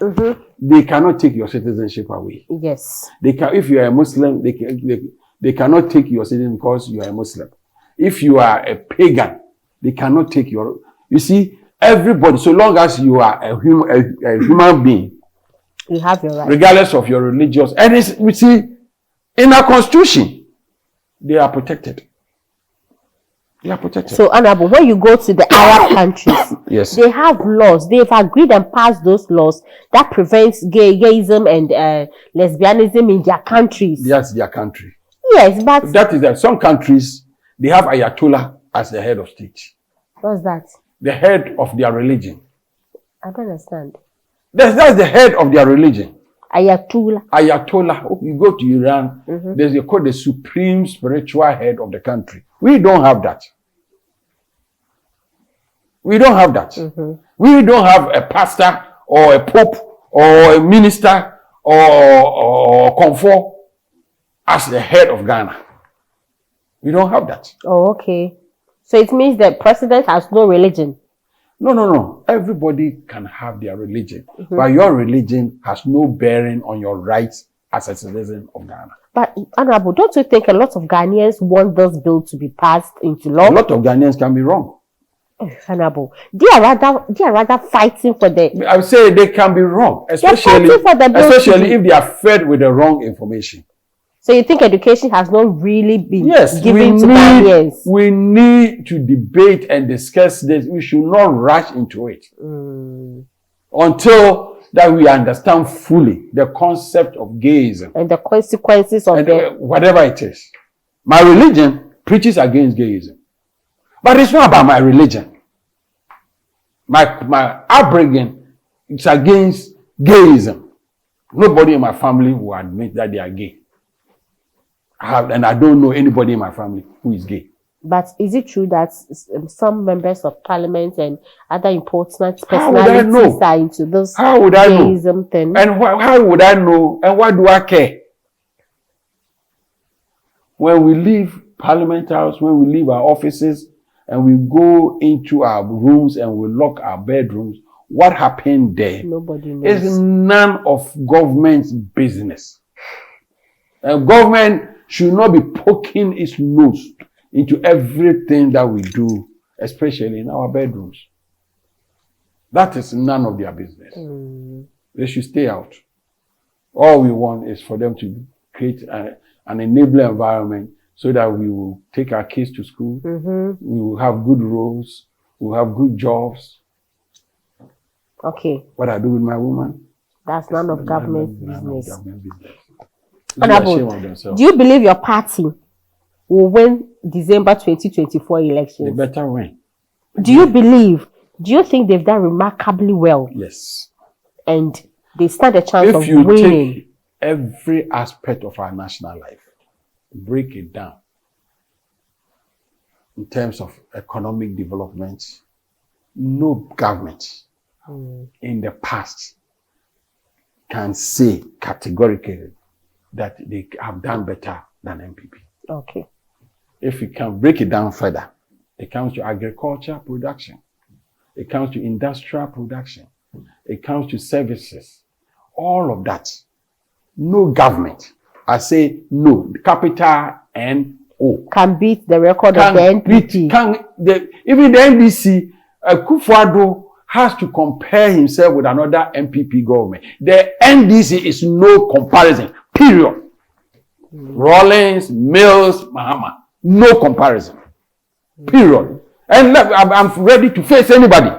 they cannot take your citizenship away. Yes. They can. If you are a Muslim, they cannot take your citizenship because you are a Muslim. If you are a pagan, they cannot take your. You see, everybody, so long as you are a human being, you have your right, regardless of your religious. And we see, in our constitution, they are protected. They are protected. So, Honorable, when you go to the Arab countries, yes, they have laws. They've agreed and passed those laws that prevents gayism and lesbianism in their countries. That's their country. Yes, but that is that some countries they have Ayatollah as the head of state. What's that? The head of their religion. I don't understand. That's the head of their religion. Ayatollah. Ayatollah. You go to Iran, there's called the supreme spiritual head of the country. We don't have that. We don't have that. We don't have a pastor or a pope or a minister or comfort as the head of Ghana. We don't have that. Oh, okay. So it means the president has no religion. No. Everybody can have their religion. But your religion has no bearing on your rights as a citizen of Ghana. But, Honorable, don't you think a lot of Ghanaians want this bill to be passed into law? A lot of Ghanaians can be wrong. Honorable, they are rather fighting for the... I would say they can be wrong. Especially if they are fed with the wrong information. So you think education has not really been given to Ghanaians? We need to debate and discuss this. We should not rush into it. Until that we understand fully the concept of gayism. And the consequences of whatever it is. My religion preaches against gayism. But it's not about my religion. My upbringing is against gayism. Nobody in my family will admit that they are gay. And I don't know anybody in my family who is gay. But is it true that some members of parliament and other important personalities are into this gayism thing? And how would I know? And why do I care? When we leave Parliament House, when we leave our offices, and we go into our rooms and we lock our bedrooms, what happened there? Nobody knows. It's none of government's business. Government should not be poking its nose into everything that we do, especially in our bedrooms. That is none of their business. They should stay out. All we want is for them to create an enabling environment so that we will take our kids to school, we will have good roads, we will have good jobs. Okay. What I do with my woman? That's none of government's business. Government business. Honorable, do you believe your party will win December 2024 elections? They better win. Do you think they've done remarkably well? Yes. And they stand a chance of If you winning? take every aspect of our national life, break it down in terms of economic development, no government in the past can say categorically that they have done better than MPP. Okay. If you can break it down further, it comes to agriculture production, it comes to industrial production, it comes to services, all of that. No government, I say no, capital N-O, can beat the record of the NPP. Even the NDC, Kufuor has to compare himself with another MPP government. The NDC is no comparison, period. Rawlings, Mills, Mahama, no comparison, period. And I'm ready to face anybody.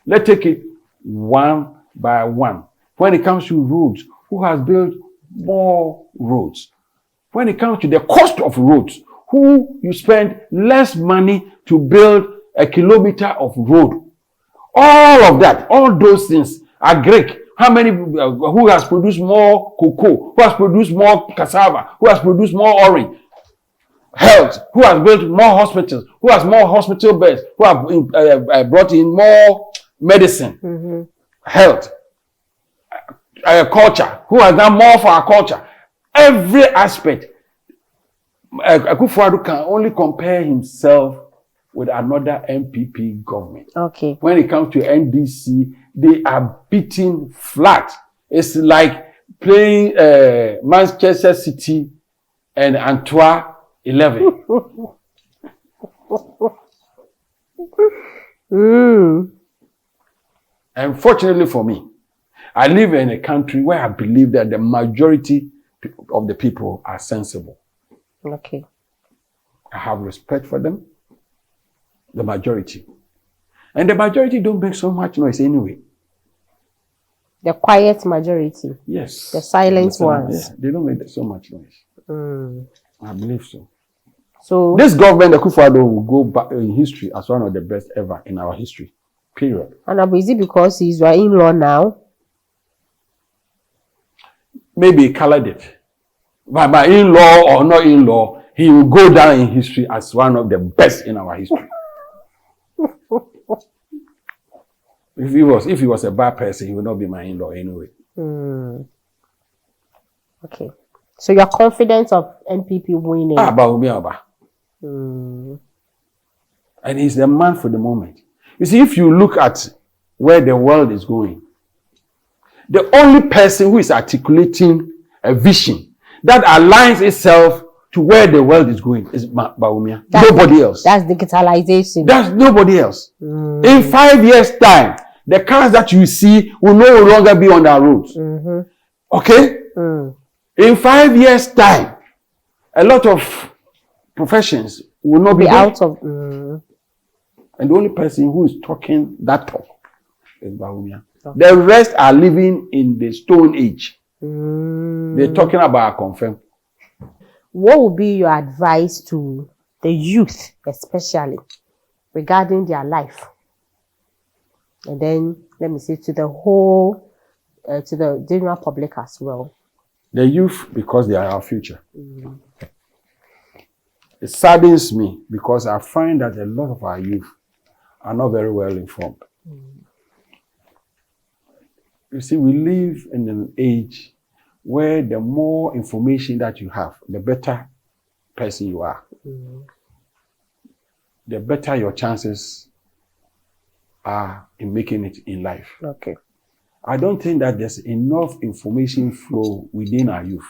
Let's take it one by one. When it comes to roads, who has built more roads? When it comes to the cost of roads, who you spend less money to build a kilometer of road? All of that, all those things are Greek. How many, who has produced more cocoa? Who has produced more cassava? Who has produced more orange? Health. Who has built more hospitals? Who has more hospital beds? Who have brought in more medicine? Health. Culture. Who has done more for our culture? Every aspect. Kufuor can only compare himself with another MPP government. Okay. When it comes to NDC, they are beaten flat. It's like playing Manchester City and Antwerp 11. And fortunately for me, I live in a country where I believe that the majority of the people are sensible. Okay. I have respect for them. The majority. And the majority don't make so much noise anyway. The quiet majority. Yes. The silent ones. Yeah, they don't make so much noise. I believe so. So this government, the Kufuor, will go back in history as one of the best ever in our history. Period. And is it because he's your in-law now? Maybe he colored it. By my in-law or not in-law, he will go down in history as one of the best in our history. If he was a bad person, he would not be my in-law anyway. Okay. So you're confident of NPP winning? And he's the man for the moment. You see, if you look at where the world is going, the only person who is articulating a vision that aligns itself to where the world is going is Bawumia. Nobody else. That's digitalization. That's nobody else. In 5 years' time, the cars that you see will no longer be on our roads. Okay? In 5 years' time, a lot of professions will not be out of. And the only person who is talking that talk is Bawumia. Okay. The rest are living in the Stone Age. They're talking about confirm. What would be your advice to the youth, especially regarding their life? And then, let me say, to the whole, to the general public as well. The youth, because they are our future. It saddens me because I find that a lot of our youth are not very well informed. You see, we live in an age where the more information that you have, the better person you are. The better your chances are in making it in life. Okay. I don't think that there's enough information flow within our youth.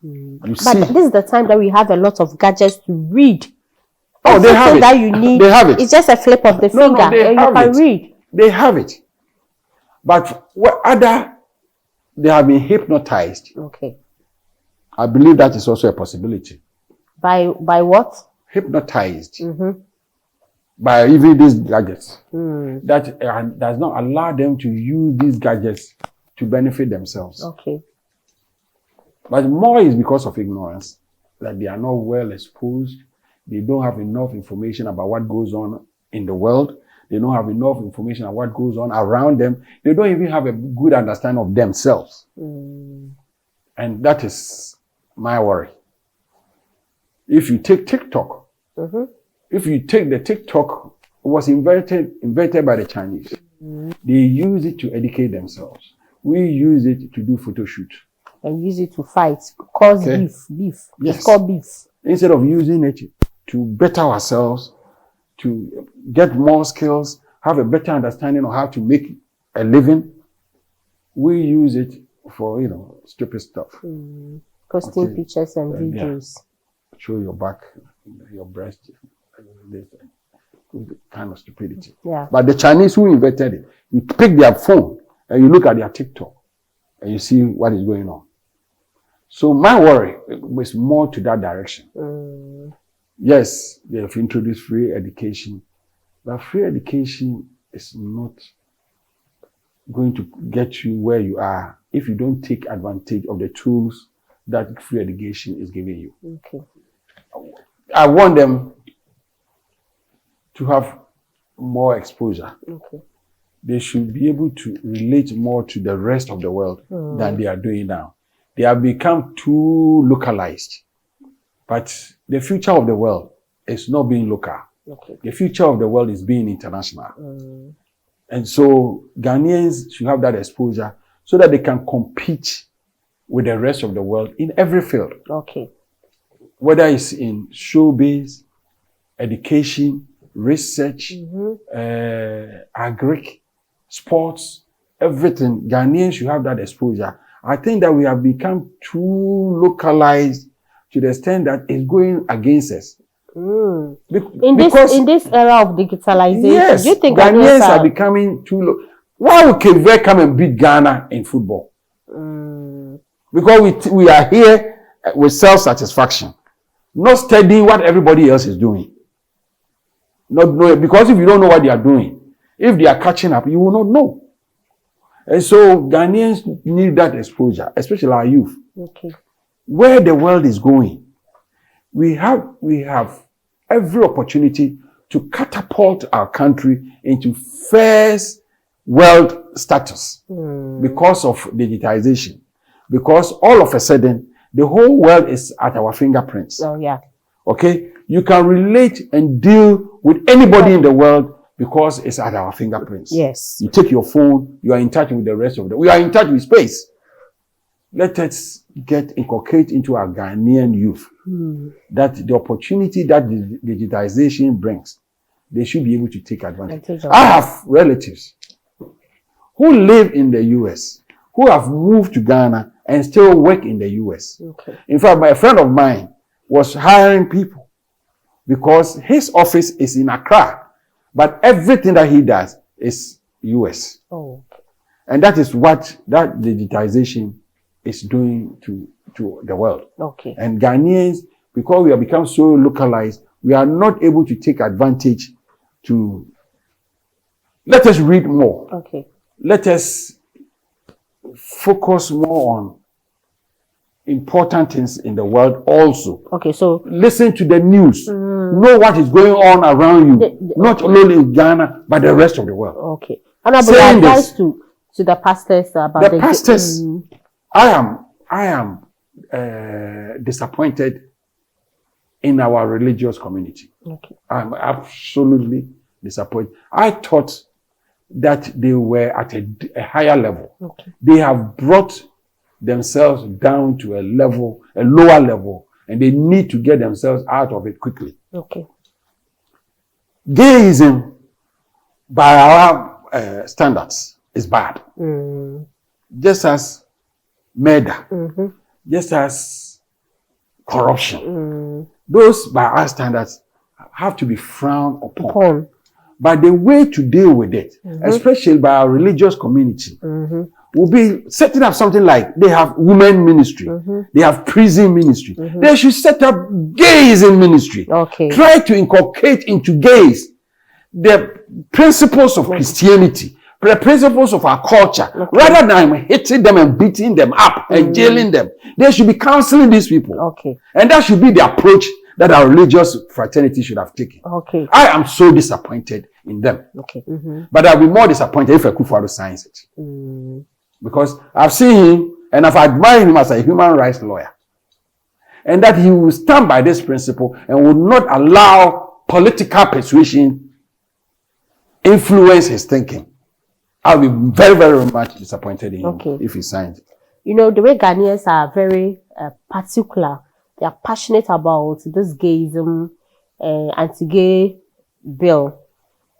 But this is the time that we have a lot of gadgets to read. Oh, they have it. That you need. They have it. It's just a flip of the finger. No, they and have you can it. read. They have it. But they have been hypnotized. Okay. I believe that is also a possibility. By what? Hypnotized. By even these gadgets. That does not allow them to use these gadgets to benefit themselves. Okay. But more is because of ignorance. that they are not well exposed. They don't have enough information about what goes on in the world. They don't have enough information on what goes on around them. They don't even have a good understanding of themselves. And that is my worry. If you take TikTok, if you take the TikTok, was invented by the Chinese. They use it to educate themselves. We use it to do photo shoot. And use it to fight, cause beef. Yes. It's called beef. Instead of using it to better ourselves, to get more skills, have a better understanding of how to make a living, we use it for, stupid stuff. Posting pictures and videos. Yeah. Show your back, your breast, this kind of stupidity. Yeah. But the Chinese who invented it, you pick their phone and you look at their TikTok and you see what is going on. So my worry was more to that direction. Yes, they have introduced free education, but free education is not going to get you where you are if you don't take advantage of the tools that free education is giving you. Okay. I want them to have more exposure. Okay. They should be able to relate more to the rest of the world than they are doing now. They have become too localized. But the future of the world is not being local. Okay. The future of the world is being international. And so Ghanaians should have that exposure so that they can compete with the rest of the world in every field. Okay. Whether it's in showbiz, education, research, agric, sports, everything. Ghanaians should have that exposure. I think that we have become too localized to the extent that it's going against us. In this era of digitalization, yes, do you think Ghanaians are becoming too low? Why would Kofi come and beat Ghana in football? Because we are here with self-satisfaction, not studying what everybody else is doing. Not knowing, because if you don't know what they are doing, if they are catching up, you will not know. And so Ghanaians need that exposure, especially our youth. Okay. Where the world is going, we have every opportunity to catapult our country into first world status because of digitization. Because all of a sudden, the whole world is at our fingerprints. Oh, yeah. Okay? You can relate and deal with anybody in the world because it's at our fingerprints. Yes. You take your phone, you are in touch with the rest of the world. We are in touch with space. Let us inculcate into our Ghanaian youth that the opportunity that digitization brings, they should be able to take advantage. I have relatives who live in the US, who have moved to Ghana and still work in the US. Okay. In fact, a friend of mine was hiring people because his office is in Accra, but everything that he does is US. Oh. And that is what that digitization is doing to the world. Okay. And Ghanaians, because we have become so localized, we are not able to take advantage to... Let us read more. Okay. Let us focus more on important things in the world also. Okay, so... Listen to the news. Know what is going on around you. Not only in Ghana, but the rest of the world. Okay. And about advice to the pastors about the pastors... I am disappointed in our religious community. Okay. I'm absolutely disappointed. I thought that they were at a higher level. Okay. They have brought themselves down to a lower level, and they need to get themselves out of it quickly. Okay. Gayism, by our standards, is bad. Just as murder, just as corruption. Those, by our standards, have to be frowned upon. But the way to deal with it, especially by our religious community, will be setting up something like they have women ministry, they have prison ministry. They should set up gayism ministry. Okay. Try to inculcate into gays the principles of Christianity, the principles of our culture, rather than hitting them and beating them up and jailing them. They should be counseling these people. Okay. And that should be the approach that our religious fraternity should have taken. Okay. I am so disappointed in them. Okay. But I'll be more disappointed if Akufo-Addo signs it. Because I've seen him and I've admired him as a human rights lawyer. And that he will stand by this principle and will not allow political persuasion influence his thinking. I'll be very, very much disappointed in him if he signs it. You know, the way Ghanaians are very particular, they are passionate about this gayism, anti-gay bill.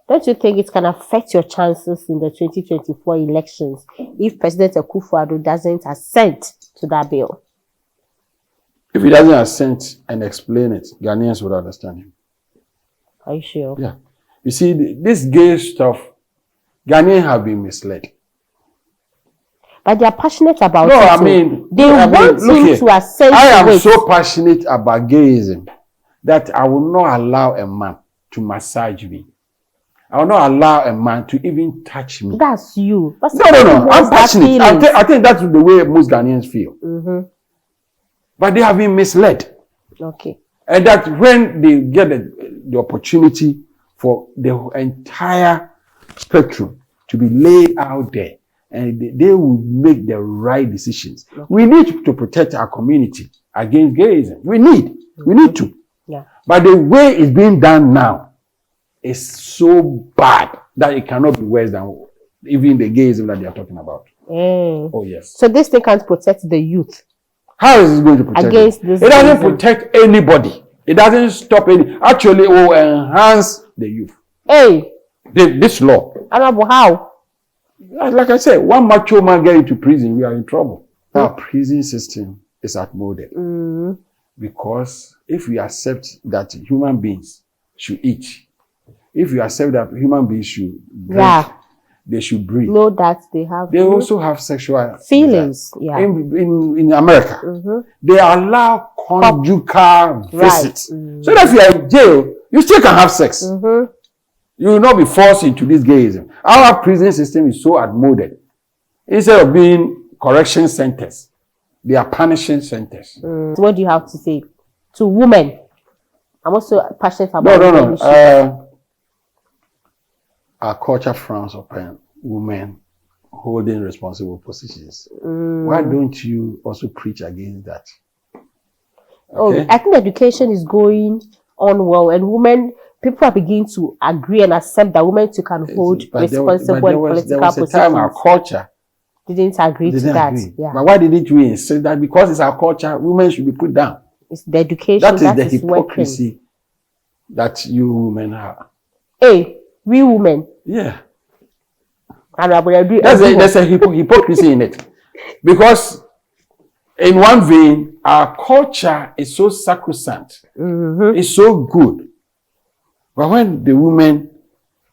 Don't you think it can affect your chances in the 2024 elections if President Akufo-Addo doesn't assent to that bill? If he doesn't assent and explain it, Ghanaians would understand him. Are you sure? Yeah. You see, this gay stuff, Ghanaians have been misled. But they are passionate about it. No, I mean, they want him to assent to it. I am so passionate about gayism that I will not allow a man to massage me. I will not allow a man to even touch me. That's you. But no. I'm passionate. I think that's the way most Ghanaians feel. But they have been misled. Okay. And that when they get the opportunity for the entire spectrum to be laid out there, and they will make the right decisions. We need to protect our community against gayism. We need to. Yeah. But the way it's being done now is so bad that it cannot be worse than even the gayism that they are talking about. Oh, yes. So this thing can't protect the youth. How is it going to protect against this? It doesn't protect anybody. It doesn't stop any. Actually, it will enhance the youth. Hey. This law. How? Like I said, one macho man get into prison, we are in trouble. Our prison system is outmoded. Because if we accept that human beings should eat, if we accept that human beings should drink, they should breathe. Know that they also have sexual feelings. Yeah. In America, they allow conjugal visits. So that if you are in jail, you still can have sex. You will not be forced into this gayism. Our prison system is so outmoded. Instead of being correction centers, they are punishing centers. So what do you have to say to women? I'm also passionate about No. Our culture frowns upon women holding responsible positions. Why don't you also preach against that? Okay? I think education is going on well, and people are beginning to agree and accept that women too can hold responsible political positions. There was a time our culture didn't agree to that. Yeah. But why didn't we insist that because it's our culture, women should be put down? It's the education that is the hypocrisy that you women have. Hey, we women. Yeah. And I would agree. There's a hypocrisy in it. Because in one vein, our culture is so sacrosanct. It's so good. But when the women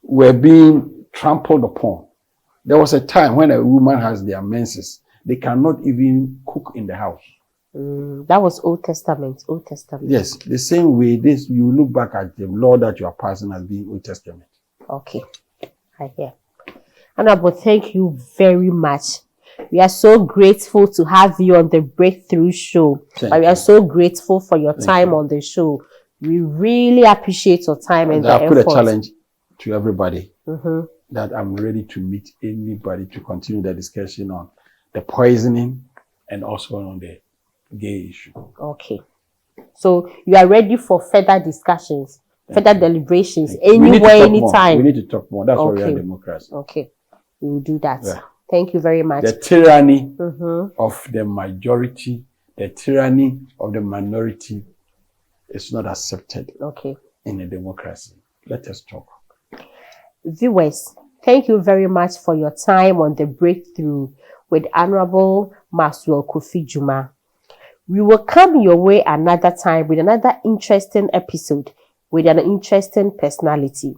were being trampled upon, there was a time when a woman has their menses, they cannot even cook in the house. That was Old Testament. Yes, the same way you look back at the law that you are passing as being Old Testament. Okay, I hear. Honorable, thank you very much. We are so grateful to have you on the Breakthrough Show. We are so grateful for your time on the show. We really appreciate your time and the effort. I put a challenge to everybody that I'm ready to meet anybody to continue the discussion on the poisoning and also on the gay issue. Okay. So you are ready for further discussions, further deliberations, anywhere, anytime. We need to talk more. That's why we are democracy. Okay. We will do that. Yeah. Thank you very much. The tyranny of the majority, the tyranny of the minority is not accepted in a democracy. Let us talk. Viewers, thank you very much for your time on the Breakthrough with Honorable Maxwell Kofi Jumah. We will come your way another time with another interesting episode with an interesting personality.